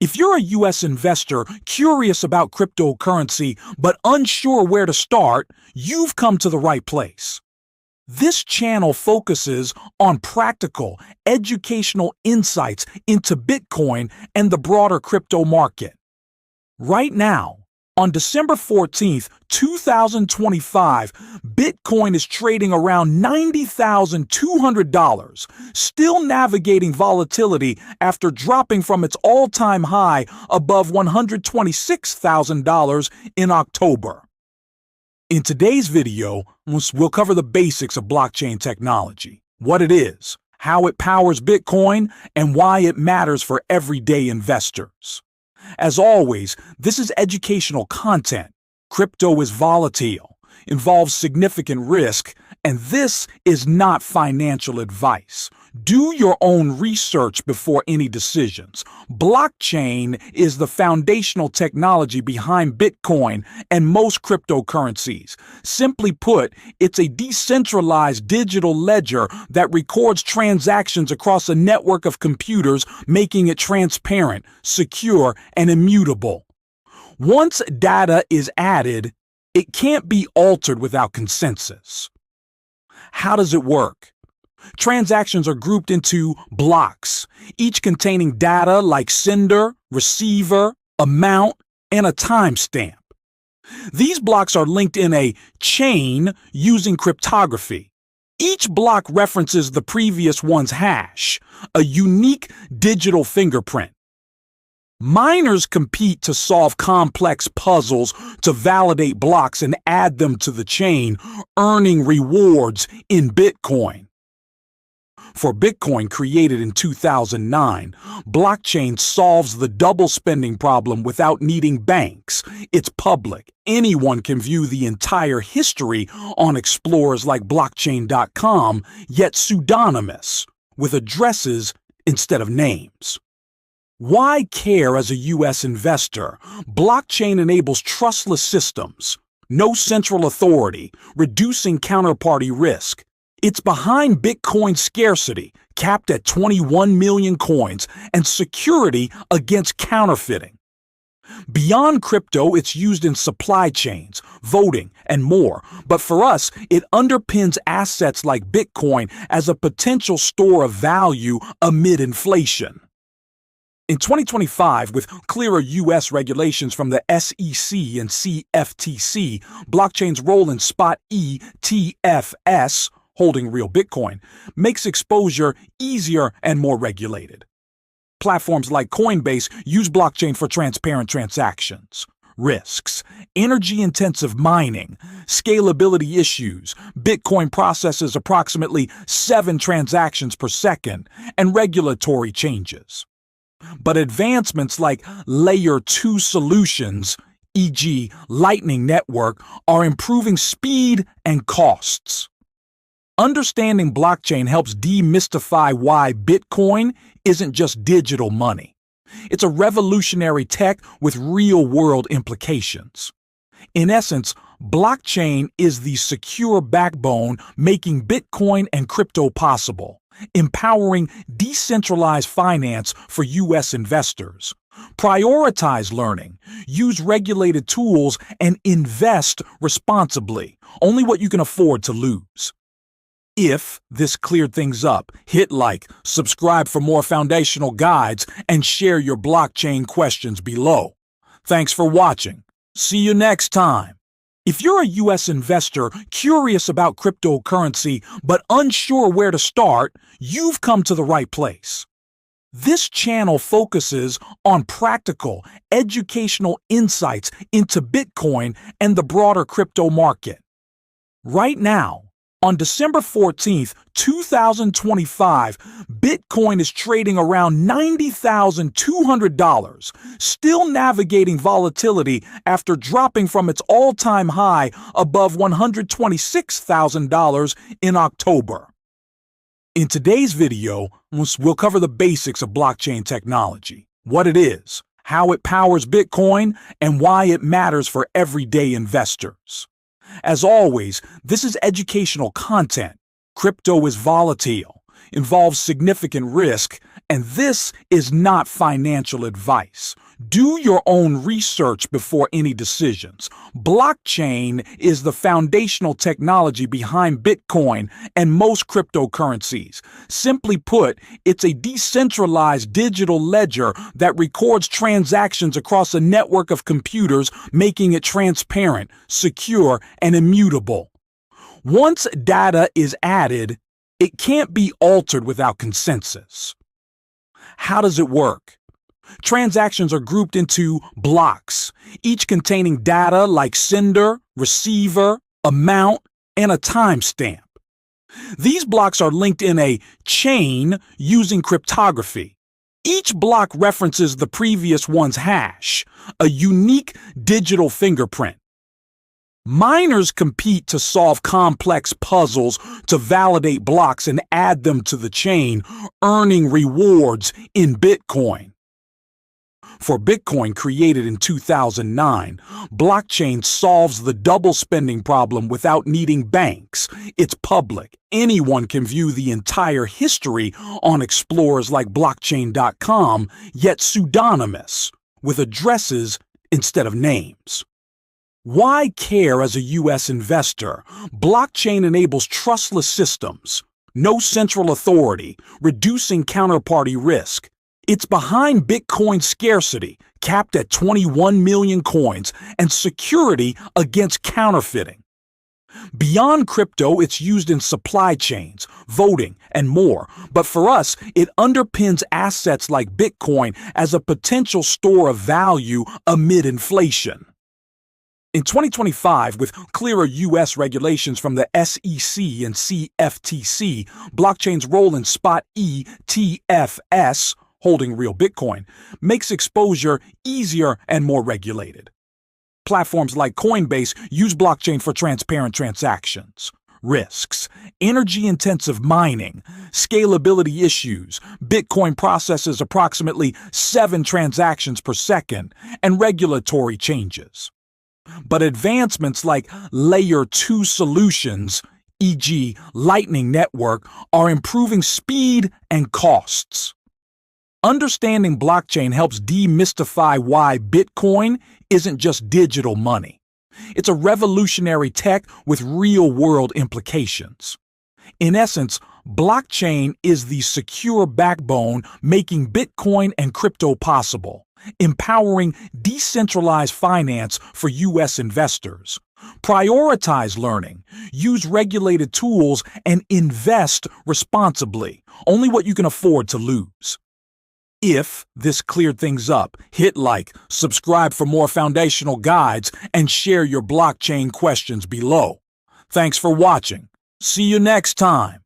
If you're a U.S. investor curious about cryptocurrency but unsure where to start, you've come to the right place. This channel focuses on practical, educational insights into Bitcoin and the broader crypto market. Right now, on December 14th, 2025, Bitcoin is trading around $90,200, still navigating volatility after dropping from its all-time high above $126,000 in October. In today's video, we'll cover the basics of blockchain technology, what it is, how it powers Bitcoin, and why it matters for everyday investors. As always, this is educational content. Crypto is volatile, involves significant risk, and this is not financial advice. Do your own research before any decisions. Blockchain is the foundational technology behind Bitcoin and most cryptocurrencies. Simply put, it's a decentralized digital ledger that records transactions across a network of computers, making it transparent, secure, and immutable. Once data is added, it can't be altered without consensus. How does it work? Transactions are grouped into blocks, each containing data like sender, receiver, amount, and a timestamp. These blocks are linked in a chain using cryptography. Each block references the previous one's hash, a unique digital fingerprint. Miners compete to solve complex puzzles to validate blocks and add them to the chain, earning rewards in Bitcoin. For Bitcoin created in 2009, blockchain solves the double spending problem without needing banks. It's public. Anyone can view the entire history on explorers like blockchain.com, yet pseudonymous, with addresses instead of names. Why care as a U.S. investor? Blockchain enables trustless systems, no central authority, reducing counterparty risk. It's behind Bitcoin's scarcity, capped at 21 million coins, and security against counterfeiting. Beyond crypto, it's used in supply chains, voting, and more. But for us, it underpins assets like Bitcoin as a potential store of value amid inflation. In 2025, with clearer U.S. regulations from the SEC and CFTC, blockchain's role in spot ETFs, holding real Bitcoin, makes exposure easier and more regulated. Platforms like Coinbase use blockchain for transparent transactions. Risks, energy-intensive mining, scalability issues. Bitcoin processes approximately 7 transactions per second, and regulatory changes. But advancements like Layer 2 solutions, e.g. Lightning Network, are improving speed and costs. Understanding blockchain helps demystify why Bitcoin isn't just digital money. It's a revolutionary tech with real-world implications. In essence, blockchain is the secure backbone making Bitcoin and crypto possible, empowering decentralized finance for U.S. investors. Prioritize learning, use regulated tools, and invest responsibly, only what you can afford to lose. If this cleared things up, hit like, subscribe for more foundational guides, and share your blockchain questions below. Thanks for watching. See you next time. If you're a U.S. investor curious about cryptocurrency but unsure where to start, you've come to the right place. This channel focuses on practical, educational insights into Bitcoin and the broader crypto market. Right now, on December 14th, 2025, Bitcoin is trading around $90,200, still navigating volatility after dropping from its all-time high above $126,000 in October. In today's video, we'll cover the basics of blockchain technology, what it is, how it powers Bitcoin, and why it matters for everyday investors. As always, this is educational content. Crypto is volatile, involves significant risk, And this is not financial advice. Do your own research before any decisions. Blockchain is the foundational technology behind Bitcoin and most cryptocurrencies. Simply put, it's a decentralized digital ledger that records transactions across a network of computers, making it transparent, secure, and immutable. Once data is added, it can't be altered without consensus. How does it work? Transactions are grouped into blocks, each containing data like sender, receiver, amount, and a timestamp. These blocks are linked in a chain using cryptography. Each block references the previous one's hash, a unique digital fingerprint. Miners compete to solve complex puzzles to validate blocks and add them to the chain, earning rewards in Bitcoin. For Bitcoin, created in 2009, blockchain solves the double spending problem without needing banks. It's public. Anyone can view the entire history on explorers like blockchain.com, yet pseudonymous, with addresses instead of names. Why care as a U.S. investor? Blockchain enables trustless systems, no central authority, reducing counterparty risk. It's behind Bitcoin's scarcity, capped at 21 million coins, and security against counterfeiting. Beyond crypto, it's used in supply chains, voting, and more. But for us, it underpins assets like Bitcoin as a potential store of value amid inflation. In 2025, with clearer U.S. regulations from the SEC and CFTC, blockchain's role in spot ETFs, holding real Bitcoin, makes exposure easier and more regulated. Platforms like Coinbase use blockchain for transparent transactions. Risks, energy-intensive mining, scalability issues. Bitcoin processes approximately 7 transactions per second, and regulatory changes. But advancements like Layer 2 solutions, e.g. Lightning Network, are improving speed and costs. Understanding blockchain helps demystify why Bitcoin isn't just digital money. It's a revolutionary tech with real-world implications. In essence, blockchain is the secure backbone making Bitcoin and crypto possible, empowering decentralized finance for U.S. investors. Prioritize learning, use regulated tools, and invest responsibly, only what you can afford to lose. If this cleared things up, hit like, subscribe for more foundational guides, and share your blockchain questions below. Thanks for watching. See you next time.